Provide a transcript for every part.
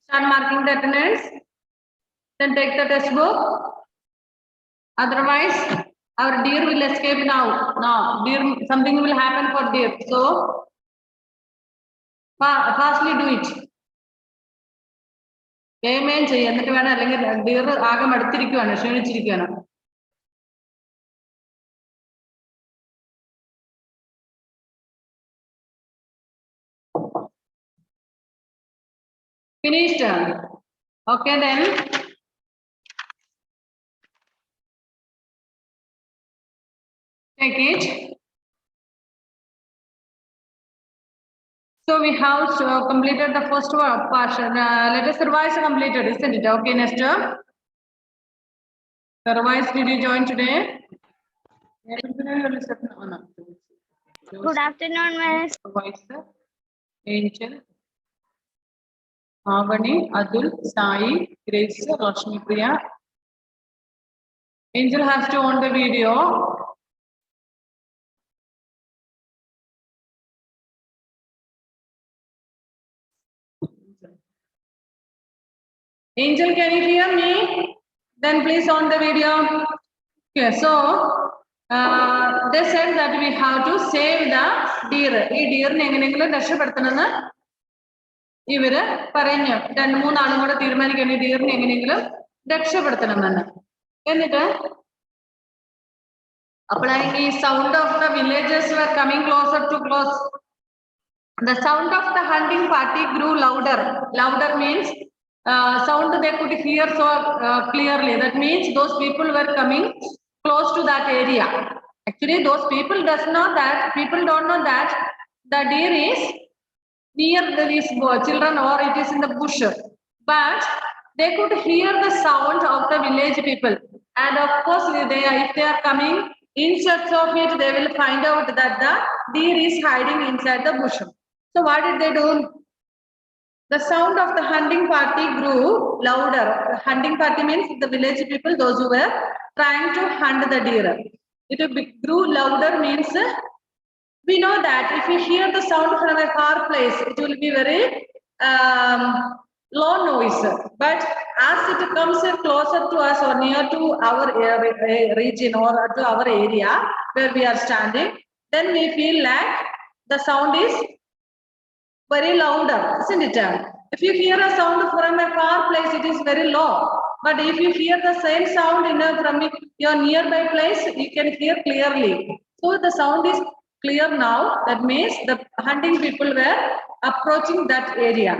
Start marking the attendance. Then take the textbook. Otherwise, our deer will escape now. Now, deer, something will happen for deer. So, fastly do it. Amen. Deer agam adutirikkuvana, ksheenichirikkuvana. Finished. Okay, then. Take it. So we have completed the first portion. Let us revise completed, isn't it? Okay, next. The revise, did you join today? Good afternoon, Miss. Revise, Angel, Avani, Adul, Sai, Grace, Rashmi Priya. Angel has to on the video. Angel, can you hear me? Then please on the video. Okay, so they said that we have to save the deer. This deer nengenengilum രക്ഷപ്പെടുത്തണമെന്ന് ഇവര് പറഞ്ഞു. 2-3 ആളും കൂടെ തീരുമാനിക്കണം deer nengenengilum രക്ഷപ്പെടുത്തണമെന്ന്. എന്നിട്ട് applying the sound of the villagers were coming closer to close. The sound of the hunting party grew louder. Louder means sound they could hear so clearly. That means those people were coming close to that area. Actually, those people don't know that the deer is near these children or it is in the bush. But they could hear the sound of the village people. And of course, if they are coming in search of it, they will find out that the deer is hiding inside the bush. So what did they do? The sound of the hunting party grew louder. The hunting party means the village people, those who were trying to hunt the deer. It grew louder means we know that if we hear the sound from a far place, it will be very low noise. But as it comes closer to us or near to our region or to our area where we are standing, then we feel like the sound is very louder, isn't it? If you hear a sound from a far place, it is very low. But if you hear the same sound from your nearby place, you can hear clearly. So the sound is clear now. That means the hunting people were approaching that area.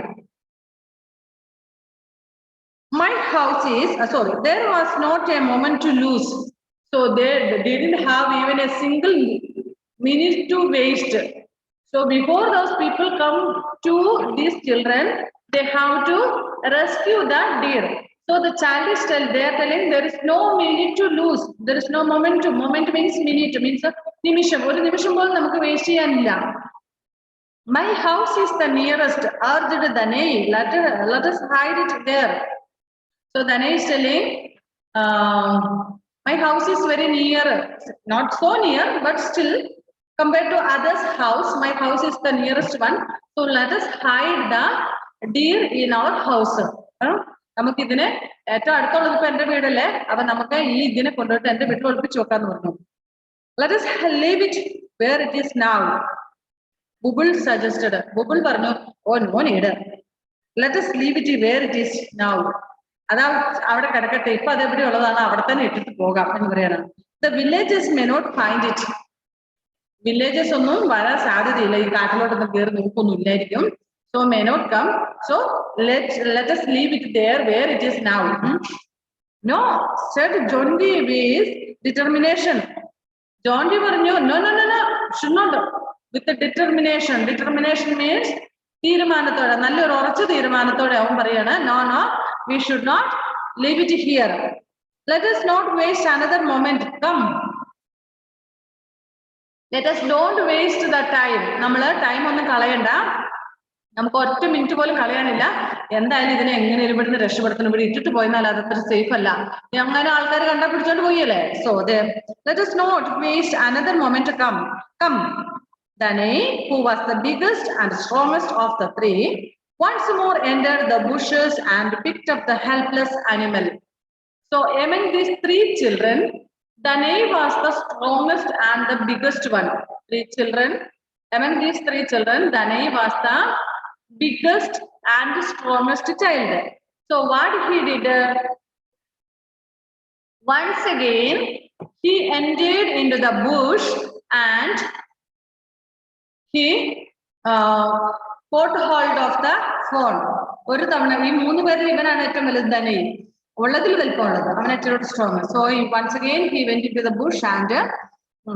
My house is, there was not a moment to lose. So they didn't have even a single minute to waste. So before those people come to these children, they have to rescue the deer. So the child is they are telling there is no minute to lose. There is no moment to. Moment means minute, means nimisham. Oru nimisham pol namukku waste cheyanilla. My house is the nearest. Urged Danai. Let us hide it there. So Danai is telling, my house is very near. Not so near, but still. Compared to others' house, my house is the nearest one. So let us hide the deer in our house. നമുക്ക് ഇതിനെ ഏറ്റവും അടുത്തുള്ളത് ഇപ്പൊ എന്റെ വീടല്ലേ, അപ്പൊ നമുക്ക് ഈ ഇതിനെ കൊണ്ടുപോയിട്ട് എന്റെ വീട്ടിൽ ഒളിപ്പിച്ച് വെക്കാന്ന് പറഞ്ഞു. Let us leave it where it is now. Bubble suggested. Bubble പറഞ്ഞു, oh no need. Let us leave it where it is now. അതാ അവിടെ കിടക്കട്ടെ, ഇപ്പൊ അതെവിടെ ഉള്ളതാണ്, അവിടെ തന്നെ ഇട്ടിട്ട് പോകാം എന്ന് പറയാണ്. The villages may not find it. Villages ഒന്നും വരാൻ സാധ്യതയില്ല, ഈ കാട്ടിലോട്ടൊന്നും കയറി നോക്കൊന്നും ഇല്ലായിരിക്കും. So may not come. So let us leave it there where it is now. No, said John D. with determination. John D. പറഞ്ഞു, no, should not. With the determination. Determination means തീരുമാനത്തോടെ, നല്ലൊരു ഉറച്ച തീരുമാനത്തോടെ അവൻ പറയാണ്, no, we should not leave it here. Let us not waste another moment. Come. Let us don't waste the time. നമ്മള് time ഒന്നും കളയണ്ട, നമുക്ക് ഒറ്റ മിനിറ്റ് പോലും കളയാനില്ല. എന്തായാലും ഇതിനെ എങ്ങനെ ഇവിടുന്ന് രക്ഷപ്പെടുത്തണം, ഇവിടെ ഇട്ടിട്ട് പോയെന്നാൽ അതത്ര സേഫ് അല്ല. അങ്ങനെ ആൾക്കാർ കണ്ടാ പിടിച്ചോണ്ട് പോയല്ലേ. So let us not waste another moment to come. Danai, who was the biggest and strongest of the three, once more entered the bushes and picked up the helpless animal. So among these three children, Danai was the strongest and the biggest one. Three children. Among these three children, Danai was the biggest and strongest child. So what he did? Once again, he entered into the bush and he caught hold of the phone. ഒരു തവണ ഈ മൂന്ന് പേരിൽ ഇവനാണ് ഏറ്റവും വലുത് തന്നെ ഉള്ളതിൽ വലിപ്പമുള്ളത് അവൻ ഏറ്റവും strong. So once again he went into the bush and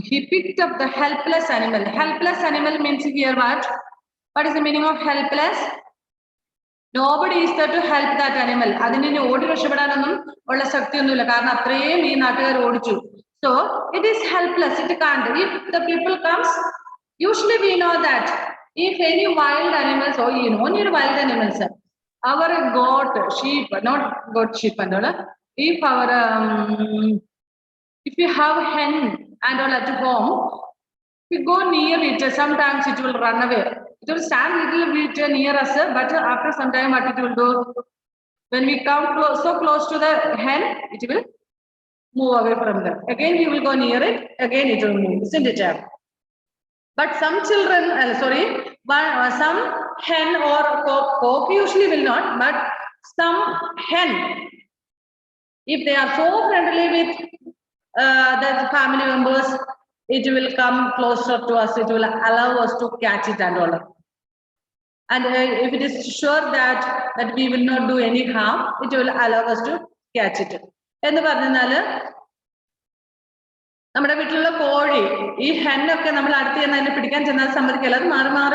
he picked up the helpless animal. Helpless animal means here what? What is the meaning of helpless? Nobody is there to help that animal. അതിനെ ഓടി രക്ഷപ്പെടാനൊന്നും ഉള്ള ശക്തിയൊന്നുമില്ല കാരണം അത്രയും ഈ നാട്ടുകാർ ഓടിച്ചു. So it is helpless. It can't. If the people comes, usually we know that if any wild animals or only wild animals, our goat, sheep, not goat, sheep and all. If our if you have hen and all at home, if we go near it, sometimes it will run away. It will stand a little bit near us, but after some time, what it will do? When we come so close to the hen, it will move away from them. Again, we will go near it. Again, it will move. Isn't it? But some children, some hen or cock usually will not. But some hen, if they are so friendly with the family members, it will come closer to us. It will allow us to catch it and all. And if it is sure that we will not do any harm, it will allow us to catch it. എന്ന് പറഞ്ഞാൽ നമ്മുടെ വീട്ടിലുള്ള കോഴി ഈ ഹെന്നൊക്കെ നമ്മൾ അടുത്ത് ചെന്ന് അതിനെ പിടിക്കാൻ ചെന്നാൽ സമ്മതിക്കില്ല, അത്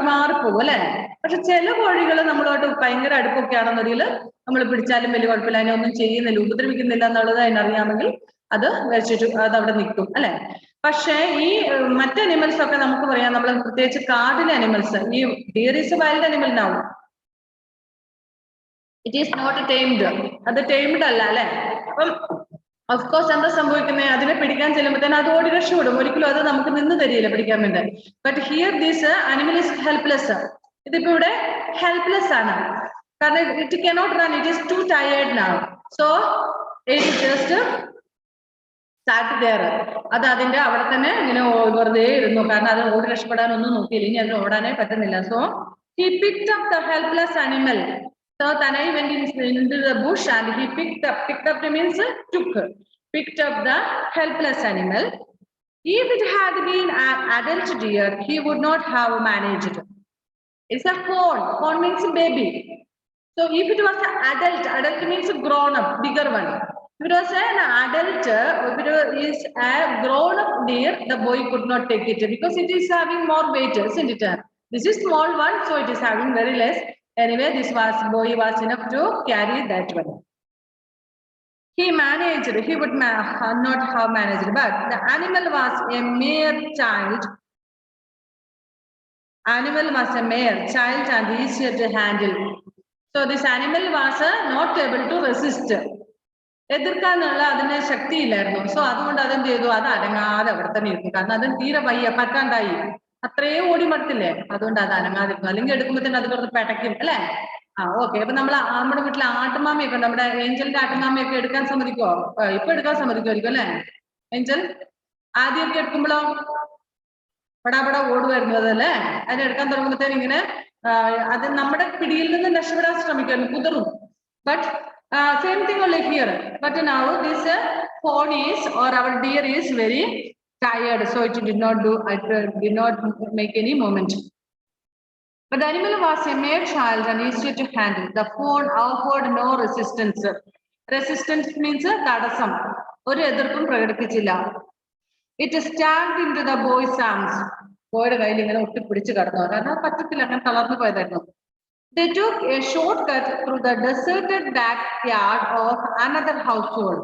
മാറി പോകും അല്ലെ. പക്ഷെ ചില കോഴികൾ നമ്മളോട്ട് ഭയങ്കര അടുപ്പൊക്കെ ആണെന്നതിൽ നമ്മൾ പിടിച്ചാലും വലിയ കുഴപ്പമില്ല, അതിനെ ഒന്നും ചെയ്യുന്നില്ല, ഉപദ്രവിക്കുന്നില്ല എന്നുള്ളത് അതിനറിയാമെങ്കിൽ അത് വെച്ചിട്ട് അത് അവിടെ നിൽക്കും അല്ലെ. പക്ഷേ ഈ മറ്റ് അനിമൽസ് ഒക്കെ നമുക്ക് പറയാം, നമ്മൾ പ്രത്യേകിച്ച് കാടിലെ അനിമൽസ്, ഈ deer is a wild animal now, it is not tamed, അത് ടൈംഡ് അല്ല അല്ലെ. അപ്പം ഓഫ് കോഴ്സ് എന്താ സംഭവിക്കുന്നത്, അതിനെ പിടിക്കാൻ ചെല്ലുമ്പോഴത്തേന് അത് ഓടി രക്ഷപ്പെടും, ഒരിക്കലും അത് നമുക്ക് നിന്ന് തരില്ല പിടിക്കാൻ വേണ്ടി. But here this animal is helpless. ഇതിപ്പോ ഇവിടെ ഹെൽപ്ലെസ് ആണ് കാരണം it cannot run, it is too tired now. So it just start there. അത് അതിന്റെ അവിടെ തന്നെ ഇങ്ങനെ വെറുതെ ഇരുന്നു കാരണം അത് ഓടി രക്ഷപ്പെടാനൊന്നും നോക്കിയില്ല, ഇനി അതിന് ഓടാനേ പറ്റുന്നില്ല. So he picked up the helpless animal. So Tanai went into the bush and he picked up means picked up the helpless animal. If it had been an adult deer, he would not have managed. It's a fawn means baby. So if it was an adult means grown up, bigger one. If it was an adult, if it is a grown up deer, the boy could not take it because it is having more weight, isn't it? This is small one, so it is having very less. Anyway, this boy was enough to carry that one. He managed, he would not have managed, but the animal was a mere child. Animal was a mere child and easier to handle. So this animal was not able to resist. എതിർക്കാന്നുള്ള അതിന് ശക്തിയില്ലായിരുന്നു. So അതുകൊണ്ട് അതെന്ത് ചെയ്തു, അത് അനങ്ങാതെ അവിടെ തന്നെ ഇരുന്നു കാരണം അതിന് തീരെ പറ്റാണ്ടായി, അത്രയും ഓടി മടുത്തില്ലേ, അതുകൊണ്ട് അത് അനങ്ങാതിരുന്നു. അല്ലെങ്കിൽ എടുക്കുമ്പോഴത്തേന് അത് കുറച്ച് പെടയ്ക്കും അല്ലെ. ഓക്കെ. അപ്പൊ നമ്മുടെ വീട്ടിലെ ആട്ടുമാമയൊക്കെ ഉണ്ട്, നമ്മുടെ ഏഞ്ചലിന്റെ ആട്ടുമാമയൊക്കെ എടുക്കാൻ സമ്മതിക്കോ? ഇപ്പൊ എടുക്കാൻ സമ്മതിക്കുമായിരിക്കും അല്ലെ ഏഞ്ചൽ? ആദ്യമൊക്കെ എടുക്കുമ്പോഴോ പടാപട ഓടുമായിരുന്നു അതല്ലേ. അതിനെടുക്കാൻ തുടങ്ങുമ്പോഴത്തേന് ഇങ്ങനെ അത് നമ്മുടെ പിടിയിൽ നിന്ന് രക്ഷപ്പെടാൻ ശ്രമിക്കുമായിരുന്നു, കുതിറും. But same thing only here. But now this fawn is or our deer is very tired, so it did not make any movement. But the animal was a mere child and easier to handle. The fawn offered no resistance. Resistance means tadasam. Oru edirppum pragadikkichilla. It stabbed into the boy's arms. Boyude kayil ingane otti pidichu kadanu karana pattathilla angane talarnu poyadairunnu. They took a shortcut through the deserted backyard of another household.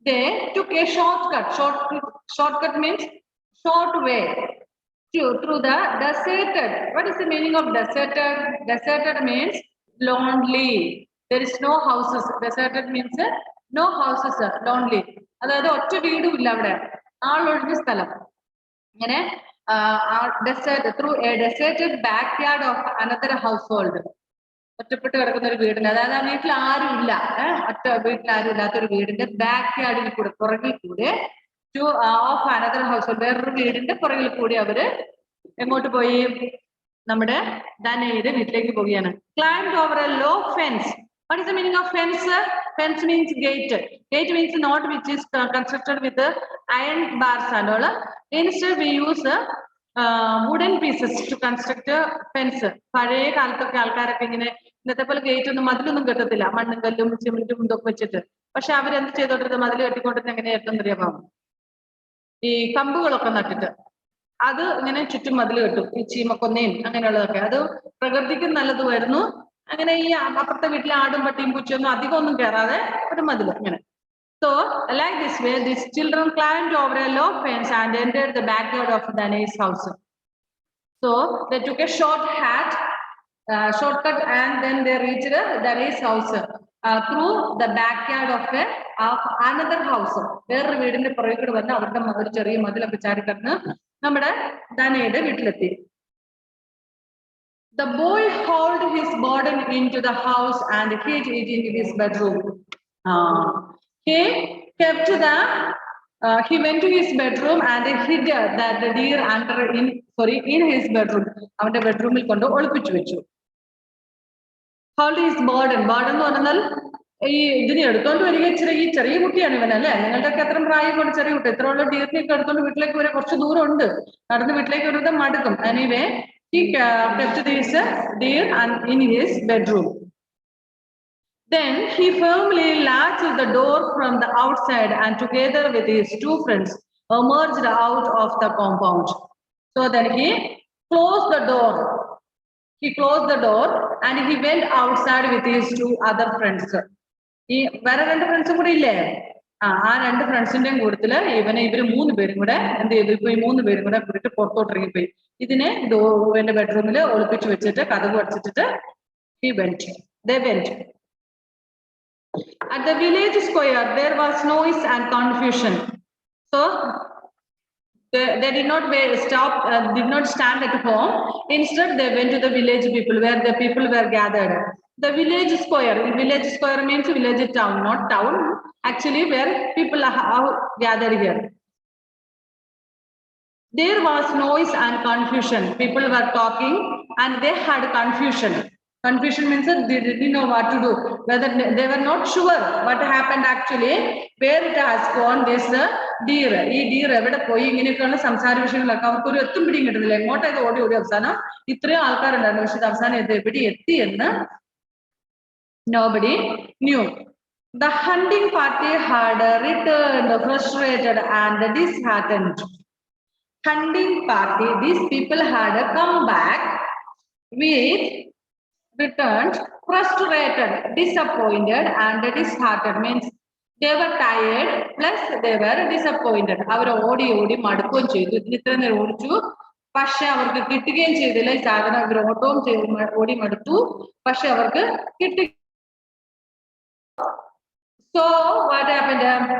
They took a shortcut. Shortcut means short way through the deserted. What is the meaning of deserted? Deserted means lonely. There is no houses. Deserted means no houses, lonely. അതായത് ഒറ്റ വീടും ഇല്ല അവിടെ, ആളൊഴിഞ്ഞ സ്ഥലം. ഇങ്ങനെ desert through a deserted backyard of another household. ഒറ്റപ്പെട്ട് കിടക്കുന്ന ഒരു വീടിന്റെ, അതായത് ആ വീട്ടിൽ ആരും ഇല്ല, വീട്ടിൽ ആരും ഇല്ലാത്തൊരു വീടിന്റെ ബാക്ക് യാർഡിൽ കൂടെ, പുറകിൽ കൂടെ ടു ഓഫ് അനദർ ഹൗസ്, വേറൊരു വീടിന്റെ പുറകിൽ കൂടി അവര് എങ്ങോട്ട് പോയി? നമ്മുടെ ദാനയുടെ വീട്ടിലേക്ക് പോവുകയാണ്. Climb over a low fence. What is the meaning of fence? Fence means gate. Gate means not which is constructed with iron bars and all. Instead we use wooden pieces to construct a fence. പഴയ കാലത്തൊക്കെ ആൾക്കാരൊക്കെ ഇങ്ങനെ ഇന്നത്തെ പോലെ gate ഒന്നും മതിലൊന്നും കെട്ടത്തില്ല, മണ്ണും കല്ലും സിമെന്റും ഇതൊക്കെ വെച്ചിട്ട്. പക്ഷെ അവരെന്ത് ചെയ്തോണ്ടിരുന്നത്? മതിൽ കെട്ടിക്കൊണ്ടിരുന്ന എങ്ങനെയായിരുന്നു അറിയാമോ? ഈ കമ്പുകളൊക്കെ നട്ടിട്ട് അത് ഇങ്ങനെ ചുറ്റും മതിൽ കെട്ടും, ഈ ചീമക്കൊന്നയും അങ്ങനെയുള്ളതൊക്കെ. അത് പ്രകൃതിക്ക് നല്ലതുമായിരുന്നു. അങ്ങനെ ഈ അപ്പുറത്തെ വീട്ടിലെ ആടും പട്ടിയും പൂച്ചയൊന്നും അധികം ഒന്നും കയറാതെ ഒരു മതിൽ ഇങ്ങനെ. So like this way, these children climbed over a low fence and entered the backyard of Danae's house. So they took a shortcut and then they reached Danae's house through the backyard of another house. വേറൊരു വീടിന്റെ പുറകിൽ കൂടെ വന്ന് അവരുടെ ഒരു ചെറിയ മതിലൊക്കെ ചാടിക്കടന്ന് നമ്മുടെ ദാനയുടെ വീട്ടിലെത്തി. The boy hauled his burden into the house and hid it in his bedroom. He went to his bedroom and hid that deer in his bedroom. അവന്റെ ബെഡ്റൂമിൽ കൊണ്ട് ഒളിപ്പിച്ചു വെച്ചു. Hold his burden. Burden എന്ന് പറഞ്ഞാൽ ഈ ഇതിനെ എടുത്തോണ്ട് വരിക ഈ ചെറിയ കുട്ടിയാണ് ഇവനല്ലേ? നിങ്ങളുടെയൊക്കെ എത്ര പ്രായം കൊണ്ട് ചെറിയ കുട്ടി, ഇത്രയുള്ള ഡീറിനെയൊക്കെ എടുത്തോണ്ട് വീട്ടിലേക്ക് വരെ കുറച്ച് ദൂരം ഉണ്ട്, നടന്ന് വീട്ടിലേക്ക് വരുന്നത് മടുക്കും. Anyway, he kept this deer in his bedroom. Then he firmly latched the door from the outside and together with his two friends emerged out of the compound. So then he closed the door. He closed the door and he went outside with his two other friends. ഈ വേറെ രണ്ട് ഫ്രണ്ട്സും കൂടെ ഇല്ലേ? ആ രണ്ട് ഫ്രണ്ട്സിന്റെയും കൂട്ടത്തില് ഇവര് മൂന്ന് പേരും കൂടെ എന്ത് ചെയ്തു? ഇപ്പൊ ഈ മൂന്ന് പേരും കൂടെ കൂടിയിട്ട് പുറത്തോട്ട് ഇറങ്ങിപ്പോയി. ഇതിനെ എന്റെ ബെഡ്റൂമിൽ ഒളിപ്പിച്ചു വെച്ചിട്ട് കതക് അടച്ചിട്ടിട്ട് they went. At the village square there was noise and confusion. So they did not stand at home. Instead they went to the village people where the people were gathered. The village square means village town, not town, actually where people are gathered here. There was noise and confusion. People were talking and they had confusion. Confusion means that they didn't know what to do, whether they were not sure what happened actually, where it has gone, this deer. ഈ deer എവിടെ പോയി? ഇങ്ങനെയൊക്കെയുള്ള സംസാര വിഷയങ്ങളൊക്കെ അവർക്ക് ഒരു എത്തും പിടിയും കിട്ടുന്നില്ല. എങ്ങോട്ടേക്ക് ഓടി അവസാനം ഇത്രയും ആൾക്കാരുണ്ടായിരുന്നു, പക്ഷെ അവസാനം എവിടെ എത്തി എന്ന് nobody knew. The hunting party had returned frustrated and disheartened. Hunting party, these people had come back with returned frustrated, disappointed and disheartened, means they were tired plus they were disappointed. അവർ ഓടി മടുക്കുകയും ചെയ്തു. ഇത്ര നേരം ഓടിച്ചു, പക്ഷെ അവർക്ക് കിട്ടുകയും ചെയ്തില്ല. ഈ സാധനം അവർ ഓടി മടുത്തു, പക്ഷെ അവർക്ക് കിട്ടി. So what happened?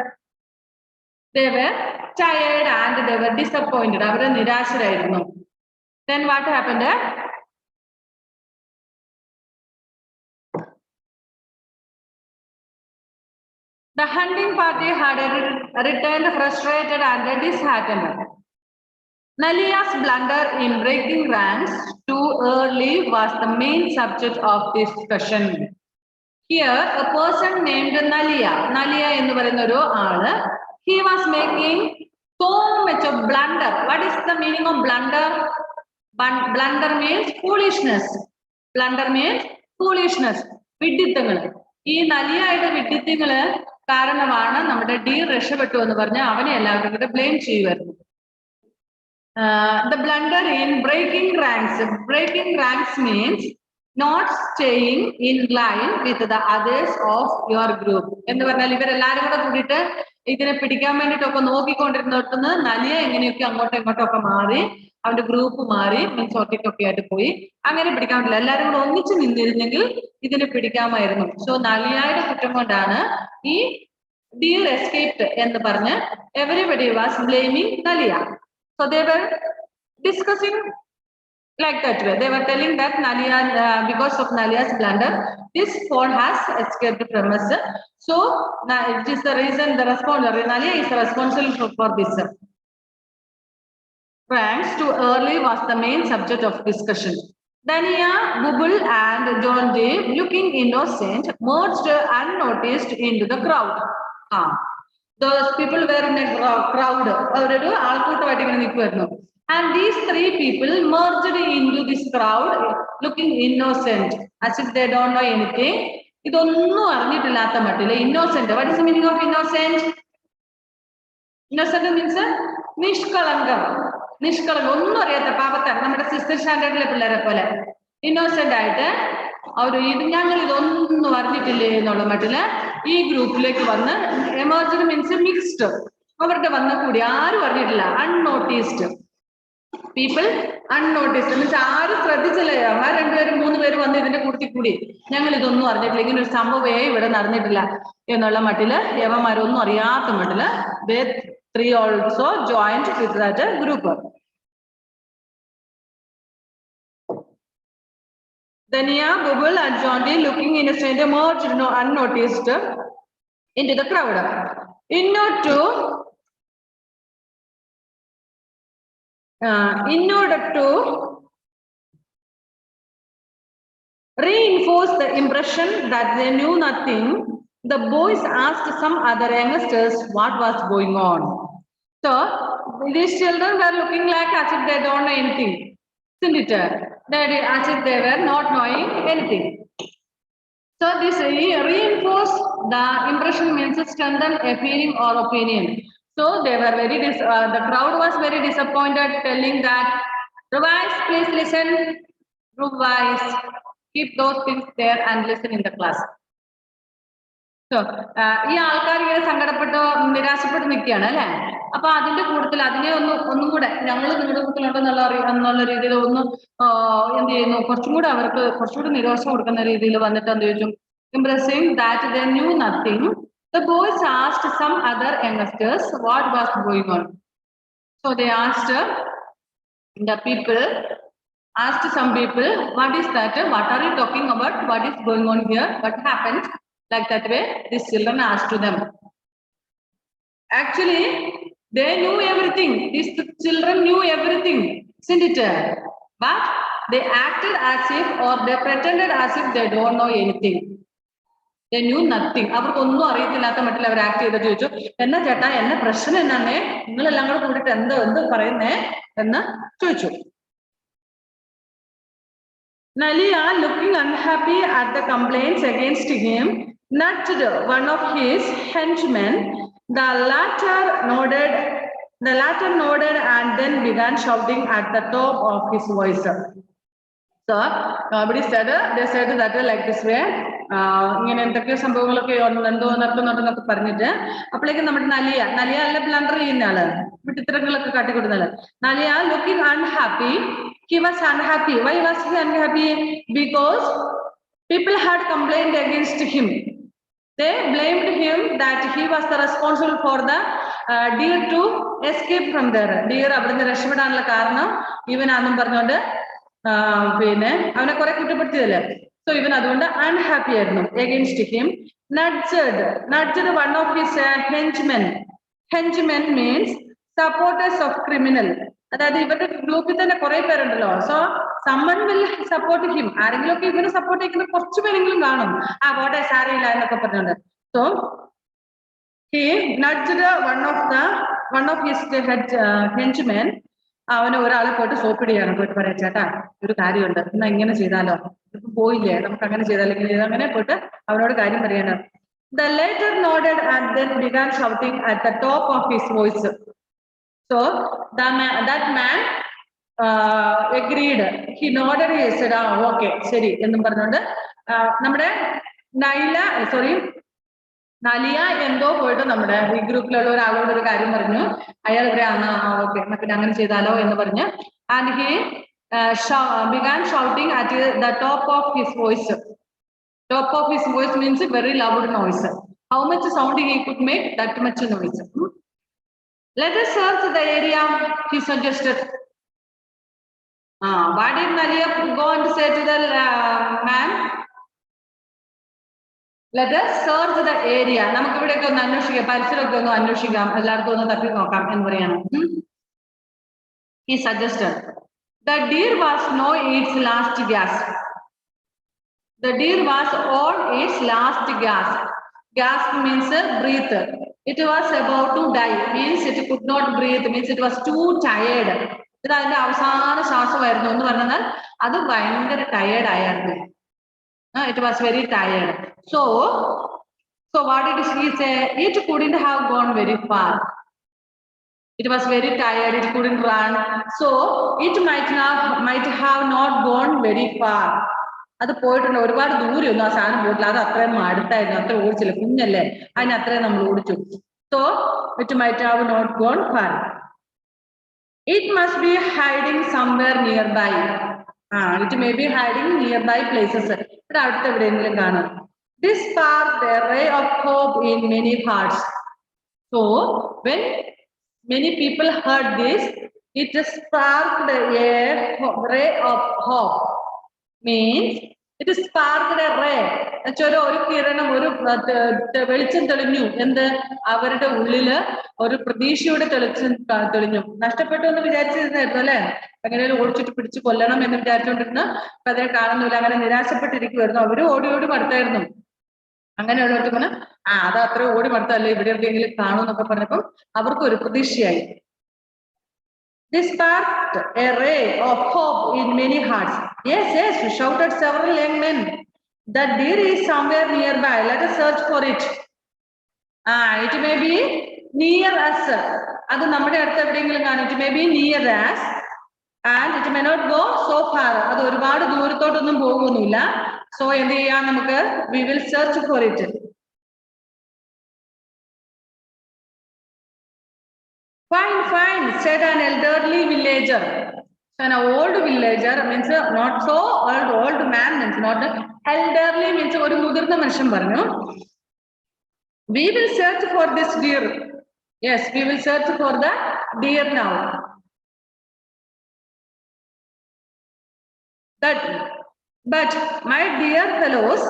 They were tired and they were disappointed. അവര് നിരാശരായിരുന്നു. Then what happened? The hunting party had returned frustrated and disheartened. Naliya's blunder in breaking ranks too early was the main subject of discussion. Here, a person named Naliya എന്ന് പറയുന്ന ഒരു ആള്, he was making so much of blunder. What is the meaning of blunder? Blunder means foolishness. Blunder means foolishness. വിഡ്ഢിത്തങ്ങൾ. ഈ നലിയായുടെ വിഡ്ഢിത്തങ്ങള് കാരണമാണ് നമ്മുടെ deer രക്ഷപ്പെട്ടു എന്ന് പറഞ്ഞ് അവനെ എല്ലാവരും കൂടെ ബ്ലെയിം ചെയ്യുമായിരുന്നു. The blunder in breaking ranks. Breaking ranks means not staying in line with the others of your group. എന്ന് പറഞ്ഞാൽ ഇവരെല്ലാരും കൂടെ കൂടിയിട്ട് ഇതിനെ പിടിക്കാൻ വേണ്ടിയിട്ടൊക്കെ നോക്കിക്കൊണ്ടിരുന്നിടത്തുനിന്ന് നലിയ എങ്ങനെയൊക്കെ അങ്ങോട്ടും ഇങ്ങോട്ടൊക്കെ മാറി, അവന്റെ ഗ്രൂപ്പ് മാറി, മീൻസ് ഒറ്റയ്ക്കൊക്കെ ആയിട്ട് പോയി. അങ്ങനെ പിടിക്കാൻ പറ്റില്ല. എല്ലാരും കൂടെ ഒന്നിച്ച് നിന്നിരുന്നെങ്കിൽ ഇതിനെ പിടിക്കാമായിരുന്നു. സോ നലിയയുടെ കുറ്റം കൊണ്ടാണ് ഈ deer escaped എന്ന് പറഞ്ഞ് everybody was blaming Naliya. So they were discussing Like that way. They were telling that Nalia, because of Nalia's blunder, this phone has escaped from us. So it is the reason, the responder, Nalia is responsible for this. Pranks too early was the main subject of discussion. Dania, Bubble and John Dave, looking innocent, merged unnoticed into the crowd. Those people were in a crowd. And these three people merged into this crowd, looking innocent, as if they don't know anything. Innocent. What is the meaning of innocent? Innocent means Nishkalanga. Nishkalanga. ഒന്നും അറിയാത്ത പാപത്തെ നമ്മുടെ sister സ്റ്റാൻഡേർഡിലെ പിള്ളേരെ പോലെ innocent ആയിട്ട് ഞങ്ങൾ ഇതൊന്നും അറിഞ്ഞിട്ടില്ലേ എന്നുള്ള മട്ടില് ഈ ഗ്രൂപ്പിലേക്ക് വന്ന് എമർജൻസി മീൻസ് മിക്സ്ഡ് അവരുടെ വന്ന കൂടി ആരും അറിഞ്ഞിട്ടില്ല അൺനോട്ടീസ്ഡ് പീപ്പിൾ അൺനോട്ടീസ്ഡ് മീൻസ് ആരും ശ്രദ്ധിച്ചില്ലേ അവന്മാർ രണ്ടുപേരും മൂന്ന് പേര് വന്ന് ഇതിന്റെ കൂടി ഞങ്ങൾ ഇതൊന്നും അറിഞ്ഞിട്ടില്ല ഇങ്ങനെ ഒരു സംഭവമേ ഇവിടെ നടന്നിട്ടില്ല എന്നുള്ള മട്ടില് യവന്മാരൊന്നും അറിയാത്ത മട്ടില് three also joined with that group. Dania, Bubble and John D looking innocent emerged unnoticed into the crowd. In order to reinforce the impression that they knew nothing, the boys asked some other youngsters what was going on. So these children were looking like as if they don't know anything, isn't it? As if they were not knowing anything. So this reinforce the impression means strengthen a feeling or opinion. So they were the crowd was very disappointed, telling that, revise, please listen, revise, keep those things there and listen in the class. So, ഈ ആൾക്കാർ ഇങ്ങനെ സങ്കടപ്പെട്ടോ നിരാശപ്പെട്ട് നിൽക്കുകയാണ് അല്ലെ അപ്പൊ അതിന്റെ കൂട്ടത്തിൽ അതിനെ ഒന്നും കൂടെ ഞങ്ങൾ നിങ്ങളുടെ കൂട്ടിലുണ്ടെന്നുള്ള രീതിയിൽ ഒന്ന് എന്ത് ചെയ്യുന്നു കുറച്ചുകൂടെ നിരാശ കൊടുക്കുന്ന രീതിയിൽ വന്നിട്ട് എന്ത് ചോദിച്ചു impressing that they knew nothing, the boys asked some other youngsters what was going on. So they asked some people, what is that, what are you talking about, what is going on here, what happened? Like that way, these children asked to them. Actually, they knew everything. These children knew everything, isn't it? But they acted as if, or they pretended as if they don't know anything. They knew nothing. അവർക്കൊന്നും അറിയത്തില്ലാത്ത മട്ടിൽ അവർ act ചെയ്തിട്ട് ചോദിച്ചു എന്നാ ചേട്ടാ എന്നെ പ്രശ്നം എന്നാന്നേ നിങ്ങളെല്ലാം കൂടെ കൂടിയിട്ട് എന്ത് പറയുന്നേ എന്ന് ചോദിച്ചു. Nalia, looking unhappy at the complaints against him, nudged one of his henchmen. The latter nodded and then began shouting at the top of his voice. So nobody said, they said that like this way. ഇങ്ങനെ എന്തൊക്കെയോ സംഭവങ്ങളൊക്കെ എന്തോ നടത്തുന്നുണ്ടെന്നൊക്കെ പറഞ്ഞിട്ട് അപ്പോഴേക്കും നമ്മുടെ നലിയ അല്ല blunder ചെയ്യുന്ന ആള് വിട്ടിത്തരങ്ങളൊക്കെ കാട്ടിക്കൊടുന്ന ആള് നലിയ looking unhappy. He was unhappy. Why was he unhappy? Because people had complained against him. They blamed him that he was the responsible for the deer to escape from there. Deer അവിടുന്ന് രക്ഷപ്പെടാനുള്ള കാരണം ഇവനാന്നും പറഞ്ഞുകൊണ്ട് പിന്നെ അവനെ കുറെ കുറ്റപ്പെടുത്തിയതല്ലേ. So even അതുകൊണ്ട് unhappy ആയിരുന്നു. Against him, nudged one of his henchmen. Henchmen means supporters of criminal. അതായത് ഇവരുടെ ഗ്രൂപ്പിൽ തന്നെ കുറെ പേരുണ്ടല്ലോ. So someone will support him. ആരെങ്കിലും ഒക്കെ ഇവനെ സപ്പോർട്ട് ചെയ്യുന്ന കുറച്ചു പേരെങ്കിലും കാണും. പോട്ടെ സാരയില്ല എന്നൊക്കെ പറഞ്ഞുകൊണ്ട്. So he nudged one of his henchmen. അവന് ഒരാളെ പോയിട്ട് സോപ്പിടുകയാണ്. പോയിട്ട് പറയാം ചേട്ടാ ഒരു കാര്യമുണ്ട് എന്നാ ഇങ്ങനെ ചെയ്താലോ ഇപ്പൊ പോയില്ലേ നമുക്ക് അങ്ങനെ ചെയ്താലെങ്കിൽ അങ്ങനെ പോയിട്ട് അവനോട് കാര്യം പറയാണ്. The latter nodded and then began shouting at the top of his voice. So that man agreed. He nodded. He said, okay, ശരി എന്നും പറഞ്ഞുകൊണ്ട് നമ്മുടെ നലിയ എന്തോ പോയിട്ട് നമ്മുടെ ഈ ഗ്രൂപ്പിലുള്ള ഒരാളോട് ഒരു കാര്യം പറഞ്ഞു. അയാൾ ഇവിടെ ഓക്കെ എന്നാ പിന്നെ അങ്ങനെ ചെയ്താലോ എന്ന് പറഞ്ഞ് and he began shouting at the top of his voice. Top of his voice means very loud noise. How much sound he could make, that much noise. Let us search the area, he suggested. What did Malia go and say to the man? Let us search the area. നമുക്ക് ഇവിടെയൊക്കെ ഒന്ന് അന്വേഷിക്കാം, പരിസരമൊക്കെ ഒന്ന് അന്വേഷിക്കാം, എല്ലായിടത്തും ഒന്ന് തപ്പി നോക്കാം എന്ന് പറയാണ്. He suggested. The deer was on its last gasp. The deer was on its last gasp. Gasp means breathe. It was about to die. Means it could not breathe. Means it was too tired. ഇത് അതിന്റെ അവസാന ശ്വാസമായിരുന്നു എന്ന് പറഞ്ഞാൽ അത് ഭയങ്കര tired ആയിരുന്നു. It was very tired. So what did he say? It couldn't have gone very far. It was very tired. It couldn't run. So it might have not gone very far. അത് പോയിട്ടുണ്ട്, ഒരുപാട് ദൂരമൊന്നും ആ സാധനം പോയിട്ടില്ല, അത് അത്രയും അടുത്തായിരുന്നു, അത്ര ഓടിച്ചില്ല, കുഞ്ഞല്ലേ, അതിന് അത്രയും നമ്മൾ ഓടിച്ചു. So it might have not gone far. It must be hiding somewhere nearby. It may be hiding nearby places. ഇവിടെ അടുത്ത് എവിടെയെങ്കിലും കാണും. This sparked a ray of hope in many hearts. So when many people heard this, it sparked a ray of hope. Means it sparked a ray. ഒരു കിരണം, ഒരു വെളിച്ചം തെളിഞ്ഞു. എന്ത്? അവരുടെ ഉള്ളില് ഒരു പ്രതീക്ഷയുടെ തെളിഞ്ഞു. നഷ്ടപ്പെട്ടു എന്ന് വിചാരിച്ചിരുന്നായിരുന്നു അല്ലെ, എങ്ങനെയും ഓടിച്ചിട്ട് പിടിച്ചു കൊല്ലണം എന്ന് വിചാരിച്ചുകൊണ്ടിരുന്ന അപ്പൊ അതിനെ കാണുന്നില്ല, അങ്ങനെ നിരാശപ്പെട്ടിരിക്കുമായിരുന്നു. അവര് ഓടി മടുത്തായിരുന്നു. അങ്ങനെയുള്ളവർക്ക് പറഞ്ഞ അത് അത്ര ഓടി മടുത്തല്ലേ, ഇവിടെ എവിടെയെങ്കിലും കാണും എന്നൊക്കെ പറഞ്ഞപ്പം അവർക്ക് ഒരു പ്രതീക്ഷയായി. This sparked a ray of hope in many hearts. Yes, shouted several young men. The deer is somewhere nearby. Let us search for it. It may be near us. അത് നമ്മുടെ അടുത്ത് എവിടെയെങ്കിലും കാണും. It may be near us and it may not go so far. അത് ഒരുപാട് ദൂരത്തോട്ടൊന്നും പോകുന്നില്ല. So എന്ത് ചെയ്യാം നമുക്ക്? We will search for it. Fine, said an elderly villager. So an old villager means not so old man means not elderly means ഒരു മുതിർന്ന മനുഷ്യൻ പറഞ്ഞു. We will search for this deer. Yes, we will search for the deer now. But my dear fellows,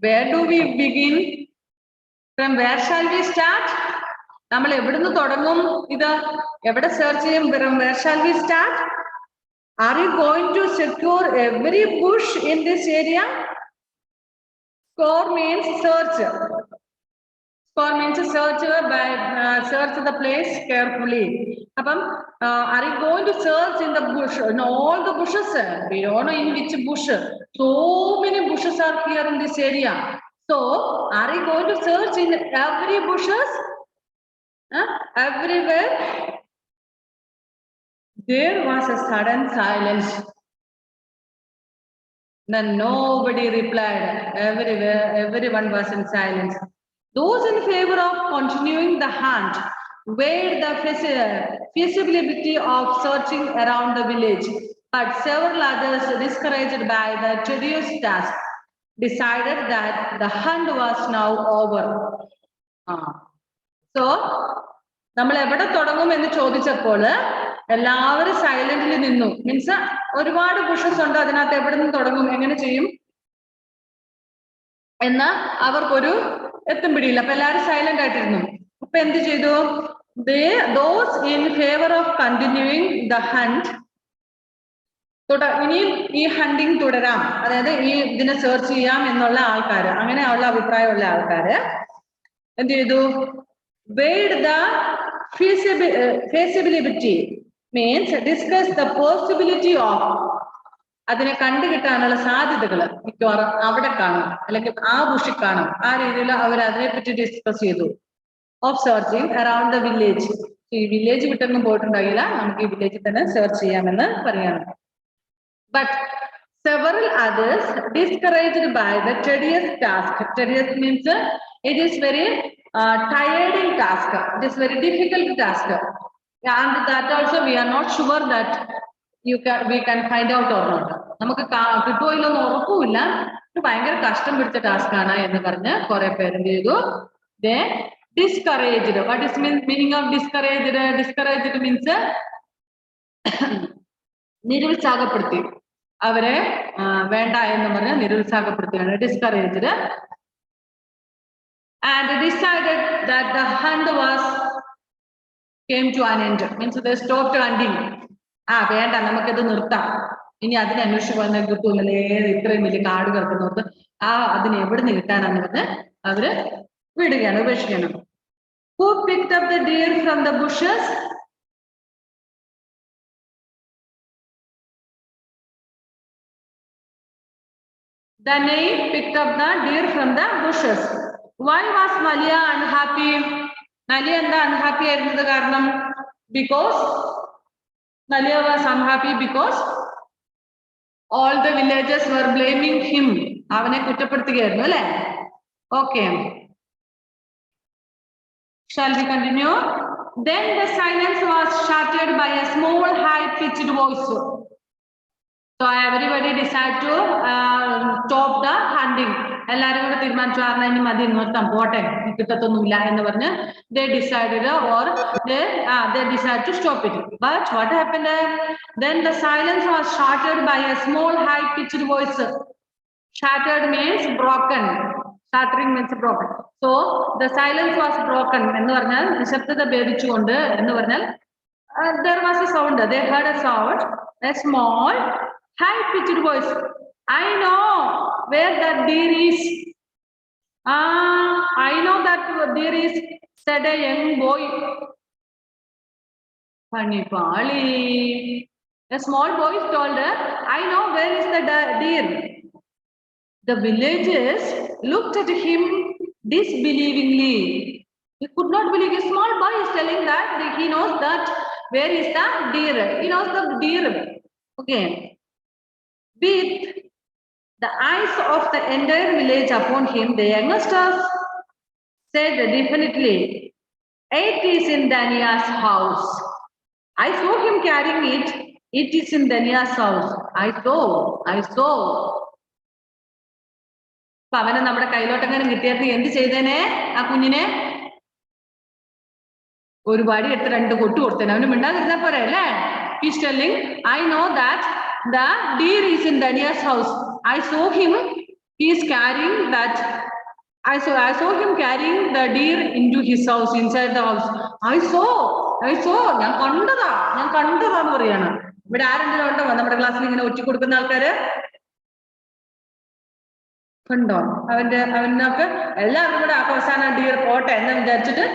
where do we begin? From where shall we start? നമ്മൾ എവിടുന്ന് തുടങ്ങും? ഇത് എവിടെ search ചെയ്യും? Where shall we start? Are you going to secure every bush in this area? Score means search. Score means search by search the place carefully. അപ്പം are you going to search in the bush? In all the bushes? We don't know in which bush. So many bushes are here in this area. So are you going to search in every bushes? Everywhere? There was a sudden silence. Then nobody replied. Everyone was in silence. Those in favor of continuing the hunt weighed the feasibility of searching around the village, but several others, discouraged by the tedious task, decided that the hunt was now over. So നമ്മൾ എവിടെ തുടങ്ങും എന്ന് ചോദിച്ചപ്പോൾ എല്ലാവരും സൈലന്റിൽ നിന്നു. Means ഒരുപാട് bushes ഉണ്ട്, അതിനകത്ത് എവിടെ നിന്ന് തുടങ്ങും, എങ്ങനെ ചെയ്യും എന്ന് അവർക്കൊരു എത്തും പിടിയില്ല. അപ്പൊ എല്ലാവരും സൈലന്റ് ആയിട്ടിരുന്നു. അപ്പൊ എന്ത് ചെയ്തു? Those in favor of continuing the hunt, ഇനിയും ഈ ഹണ്ടിങ് തുടരാം, അതായത് ഈ ഇതിനെ സെർച്ച് ചെയ്യാം എന്നുള്ള ആൾക്കാര്, അങ്ങനെയുള്ള അഭിപ്രായമുള്ള ആൾക്കാര് എന്ത് ചെയ്തു? Weighed the feasibility means discuss the possibility of, അതിനെ കണ്ടുകിട്ടാനുള്ള സാധ്യതകൾ മിക്കവാറും അവിടെ കാണും, അല്ലെങ്കിൽ ആ ബുഷിൽ കാണും. ആ രീതിയിൽ അവർ അതിനെപ്പറ്റി ഡിസ്കസ് ചെയ്തു. Of searching around the village. ഈ വില്ലേജ് വിട്ടൊന്നും പോയിട്ടുണ്ടാകില്ല, നമുക്ക് ഈ വില്ലേജിൽ തന്നെ സെർച്ച് ചെയ്യാമെന്ന് പറയാണ്. But several others, discouraged by the tedious task. Tedious means it is very tiring task. It is very difficult task. And that also we are not sure that we can find out or not. നമുക്ക് കിട്ടുമോ ഇല്ലെന്ന് ഉറപ്പുമില്ല, ഭയങ്കര കഷ്ടം പിടിച്ച task ആണ് എന്ന് പറഞ്ഞ് കുറെ പേര് എന്ത് ചെയ്തു? They discouraged. What is meaning of discouraged? Discouraged means നിരുത്സാഹപ്പെടുത്തി. അവരെ വേണ്ട എന്ന് പറഞ്ഞ് നിരുത്സാഹപ്പെടുത്തുകയാണ്, discouraged. And decided that the hunt came to an end. Means they stopped hunting. വേണ്ട, നമുക്കിത് നിർത്താം, ഇനി അതിനെ അന്വേഷിച്ച് പോകാൻ കിട്ടൂലേ, ഇത്രയും വലിയ കാട് കിടക്കുന്നോട്ട് അതിന് എവിടെ നിന്ന് കിട്ടാനാന്ന് പറഞ്ഞ് അവര് വിടുകയാണ്, ഉപേക്ഷിക്കണം. Who picked up the deer from the bushes? Danai picked up the deer from the bushes. Why was Malia unhappy? Malia എന്താ unhappy ആയിരുന്നത് കാരണം? Because Malia was unhappy because all the villagers were blaming him. അവനെ കുറ്റപ്പെടുത്തുകയായിരുന്നു അല്ലേ? Okay. Shall we continue? Then the silence was shattered by a small high-pitched voice. So everybody decided to stop the hunting. എല്ലാവരും കൂടെ തീരുമാനിച്ചു, ഇനി മതി, നിർത്താം, പോട്ടെ, കിട്ടത്തൊന്നുമില്ല എന്ന് പറഞ്ഞ് they decided they decided to stop it. But what happened? Then the silence was shattered by a small high-pitched voice. Shattered means broken. Shattering means broken. So the silence was broken. എന്ന് പറഞ്ഞാൽ നിശബ്ദത ഭേദിച്ചുകൊണ്ട് എന്ന് പറഞ്ഞാൽ there was a sound. They heard a sound, a small high-pitched voice. I know where that deer is. I know that deer is, said a young boy. Funny Pali. A small boy told her, I know where is the deer. The villagers looked at him disbelievingly. He could not believe. A small boy is telling that he knows that where is the deer. He knows the deer. Okay. With the eyes of the entire village upon him, the youngsters said definitely, it is in Dania's house. I saw him carrying it. It is in Dania's house. I saw. അപ്പൊ അവനെ നമ്മുടെ കയ്യിലോട്ടെങ്ങനെ കിട്ടിയായിരുന്നു എന്ത് ചെയ്തേനെ? ആ കുഞ്ഞിനെ ഒരു വടി എടുത്ത് 2 കൊട്ടു കൊടുത്തേനെ. അവന് മിണ്ടാതിരുന്നാ പോരെ അല്ലേ? He's telling, I know that the deer is in Dania's house. I saw him. He is carrying that. I saw him carrying the deer into his house, inside the house. I saw. ഞാൻ കണ്ടതാന്ന് പറയാണ്. ഇവിടെ ആരെങ്കിലും ഉണ്ടോ നമ്മുടെ ക്ലാസ്സിൽ ഇങ്ങനെ ഒറ്റ കൊടുക്കുന്ന ആൾക്കാര്? കണ്ടോ? അവനൊക്കെ എല്ലാവരും കൂടെ അവസാനം ഡീർ പോട്ടെ എന്ന് വിചാരിച്ചിട്ട്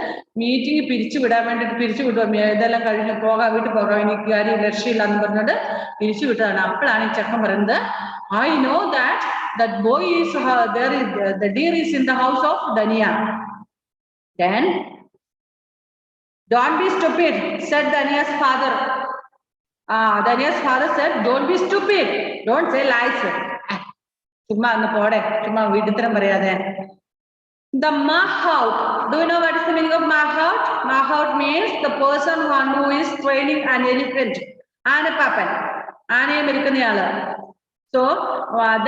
മീറ്റിംഗ് പിരിച്ചു വിടാൻ വേണ്ടിട്ട് പിരിച്ചു വിട്ടു. ഇതെല്ലാം കഴിഞ്ഞ് വീട്ടിൽ പോകാം, എനിക്ക് കാര്യം രക്ഷയില്ല എന്ന് പറഞ്ഞിട്ട് പിരിച്ചു വിട്ടതാണ്. അപ്പോഴാണ് ഈ ചെക്കൻ പറയുന്നത്, I know that boy is the deer is in the house of Dania. Then don't be stupid, said Dania's father. Dania's father said, don't be stupid, don't say lies. ചുമ്മാ ഒന്ന് പോടെ, ചുമ്മാ വീട്ടിത്തരം പറയാതെ. The mahout. Do you know what is the meaning of mahout? Mahout means the person who is training an elephant. ആനപ്പാപ്പൻ, ആനയെ മെരുക്കുന്നയാള്. So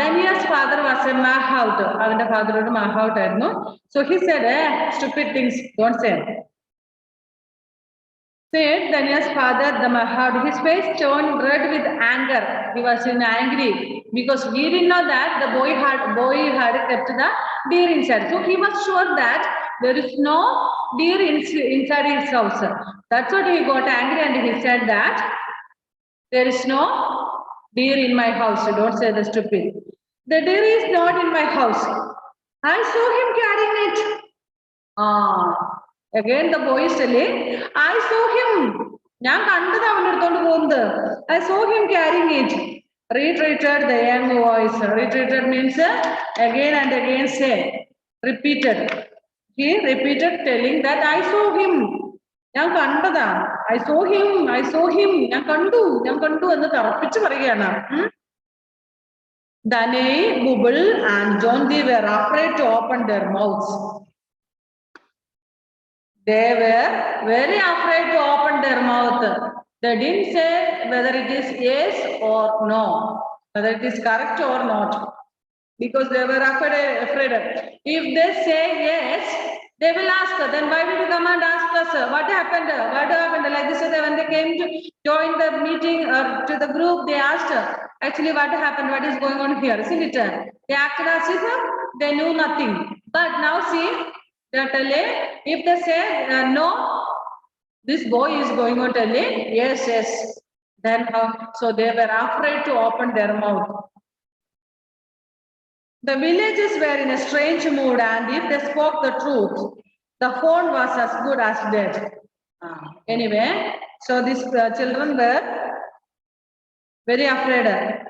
Dania's father was a mahout. അവന്റെ ഫാദറോട് mahout ആയിരുന്നു. So he said, stupid things, don't say. Said Dania's father, the mahout. His face turned red with anger. He was angry because he didn't know that the boy had kept the deer inside. So he was sure that there is no deer inside his house. That's what he got angry, and he said that there is no deer in my house. Don't say the stupid. The deer is not in my house. I saw him carrying it. Again the boy is telling, I saw him. ഞാൻ കണ്ടത് അവനെടുത്തോണ്ട് പോകുന്നത്. I saw him carrying it. Reiterated the young voice. Reiterated means again and again say. Repeated. He repeated telling that I saw him. ഞാൻ കണ്ടതാ. I saw him. ഞാൻ കണ്ടു എന്ന് തറപ്പിച്ച് പറയുകയാണ്. Danai, Bubble and John they were afraid to open their mouths. They were very afraid to open their mouth. They didn't say whether it is yes or no, whether it is correct or not, because they were afraid. If they say yes, They will ask, then why did you come and ask us? What happened? What happened? Like this, when they came to join the meeting or to the group, they asked, actually, what happened? What is going on here? Isn't it? They acted as if they knew nothing. But now see, they are telling, if they say no, this boy is going on telling, yes, yes. Then so they were afraid to open their mouth. The villagers were in a strange mood, and if they spoke the truth, the phone was as good as dead. Anyway, so these children were very afraid.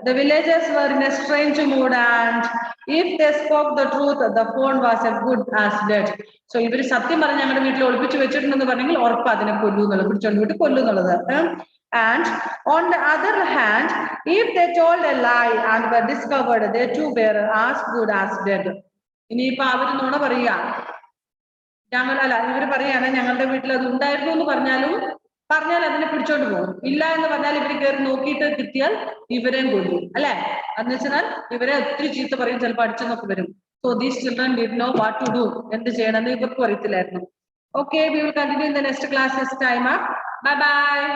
The villagers were in a strange mood, and if they spoke the truth, the phone was as good as dead. So ഇവര് സത്യം പറഞ്ഞ ഞങ്ങളുടെ വീട്ടിൽ ഒളിപ്പിച്ചു വെച്ചിട്ടുണ്ടെന്ന് പറഞ്ഞെങ്കിൽ ഉറപ്പ് അതിനെ കൊല്ലുന്നുള്ളത് പിടിച്ചോണ്ട് വിട്ട് കൊല്ലുന്നുള്ളത്. And on the other hand, if they told a lie and were discovered, they too were as good as dead. ഇനിയിപ്പോ അവര് നുണ പറയുക, ഞങ്ങൾ അല്ല ഇവര് പറയാണ് ഞങ്ങളുടെ വീട്ടിൽ അത് ഉണ്ടായിരുന്നു എന്ന് പറഞ്ഞാൽ അതിനെ പിടിച്ചോണ്ട് പോകും. ഇല്ല എന്ന് പറഞ്ഞാൽ ഇവര് കയറി നോക്കിയിട്ട് കിട്ടിയാൽ ഇവരെയും കൊല്ലും അല്ലെ. എന്ന് വെച്ചാൽ ഇവരെ ഒത്തിരി ചീത്ത പറയും, ചിലപ്പോൾ അടിച്ചെന്നൊക്കെ വരും. So these children did know what to do. എന്ത് ചെയ്യണമെന്ന് ഇവർക്കും അറിയത്തില്ലായിരുന്നു. Okay, we will continue in the next class. Time up. Bye bye.